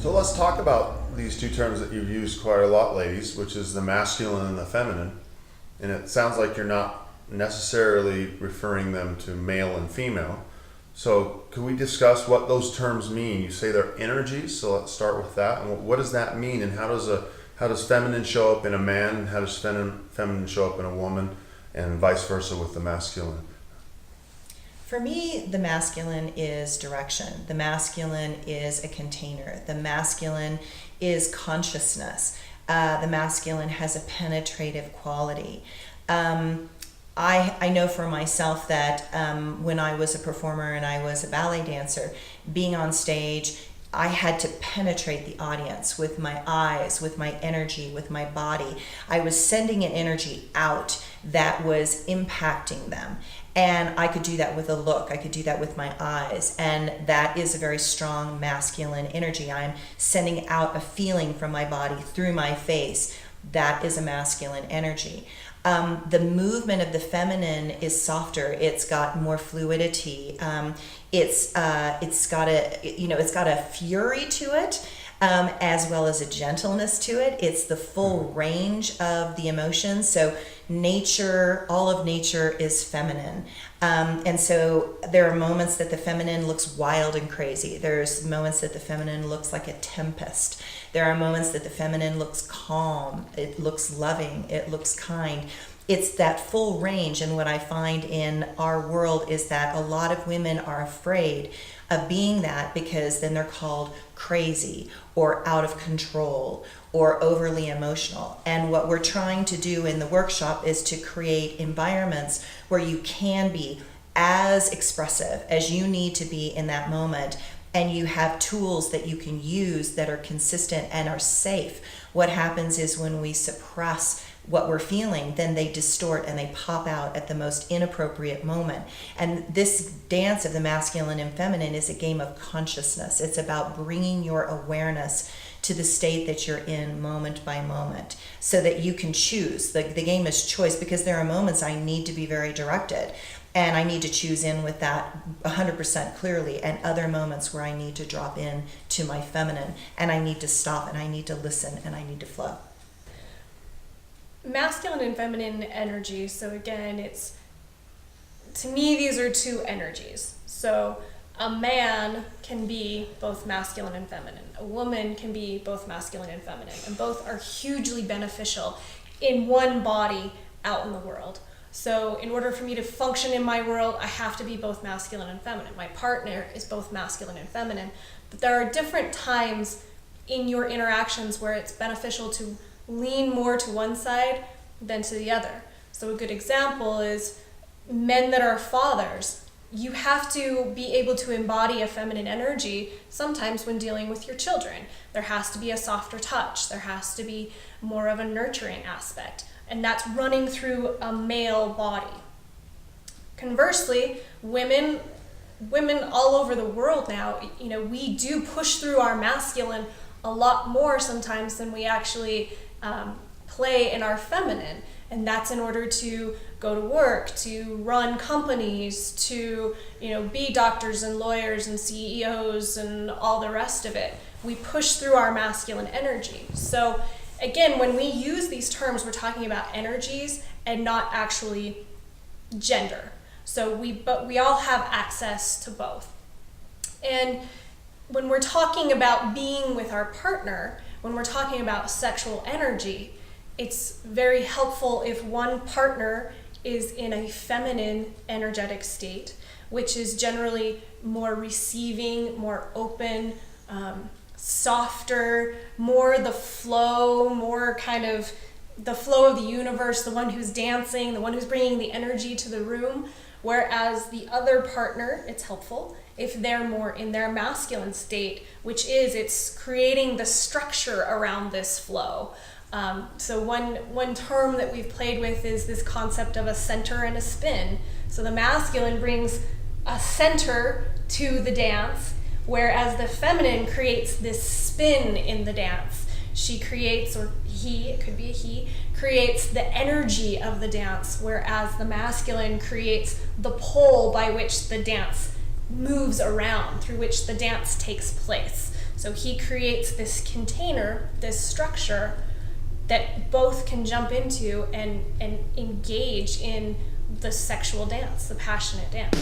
So let's talk about these two terms that you've used quite a lot, ladies, which is the masculine and the feminine. And it sounds like you're not necessarily referring them to male and female. So can we discuss what those terms mean? You say they're energies, so let's start with that. And what does that mean? And how does feminine show up in a man, and how does feminine show up in a woman, and vice versa with the masculine? For me, the masculine is direction. The masculine is a container. The masculine is consciousness. The masculine has a penetrative quality. I know for myself that when I was a performer and I was a ballet dancer, being on stage, I had to penetrate the audience with my eyes, with my energy, with my body. I was sending an energy out that was impacting them. And I could do that with a look. I could do that with my eyes. And that is a very strong masculine energy. I'm sending out a feeling from my body through my face. That is a masculine energy. The movement of the feminine is softer. It's got more fluidity. It's got a fury to it, as well as a gentleness to it. It's the full range of the emotions. So nature, all of nature is feminine. And so there are moments that the feminine looks wild and crazy. There's moments that the feminine looks like a tempest. There are moments that the feminine looks calm. It looks loving. It looks kind. It's that full range. And what I find in our world is that a lot of women are afraid of being that, because then they're called crazy or out of control or overly emotional. And what we're trying to do in the workshop is to create environments where you can be as expressive as you need to be in that moment, and you have tools that you can use that are consistent and are safe. What happens is when we suppress what we're feeling, then they distort and they pop out at the most inappropriate moment. And this dance of the masculine and feminine is a game of consciousness. It's about bringing your awareness to the state that you're in moment by moment, so that you can choose. The game is choice, because there are moments I need to be very directed and I need to choose in with that 100% clearly, and other moments where I need to drop in to my feminine and I need to stop and I need to listen and I need to flow. Masculine and feminine energy. So again, to me, these are two energies. So a man can be both masculine and feminine. A woman can be both masculine and feminine, and both are hugely beneficial in one body out in the world. So in order for me to function in my world, I have to be both masculine and feminine. My partner is both masculine and feminine, but there are different times in your interactions where it's beneficial to lean more to one side than to the other. So a good example is men that are fathers. You have to be able to embody a feminine energy sometimes when dealing with your children. There has to be a softer touch. There has to be more of a nurturing aspect. And that's running through a male body. Conversely, women all over the world now, we do push through our masculine a lot more sometimes than we actually play in our feminine. And that's in order to go to work, to run companies, to be doctors and lawyers and CEOs and all the rest of it. We push through our masculine energy. So again, when we use these terms, we're talking about energies and not actually gender. But we all have access to both. And when we're talking about being with our partner, when we're talking about sexual energy, it's very helpful if one partner is in a feminine energetic state, which is generally more receiving, more open, softer, more the flow, more kind of the flow of the universe, the one who's dancing, the one who's bringing the energy to the room. Whereas the other partner, it's helpful if they're more in their masculine state, which is it's creating the structure around this flow. So one term that we've played with is this concept of a center and a spin. So the masculine brings a center to the dance, whereas the feminine creates this spin in the dance. She creates, or he, it could be a he, creates the energy of the dance, whereas the masculine creates the pole by which the dance moves around, through which the dance takes place. So he creates this container, this structure that both can jump into and engage in the sexual dance, the passionate dance.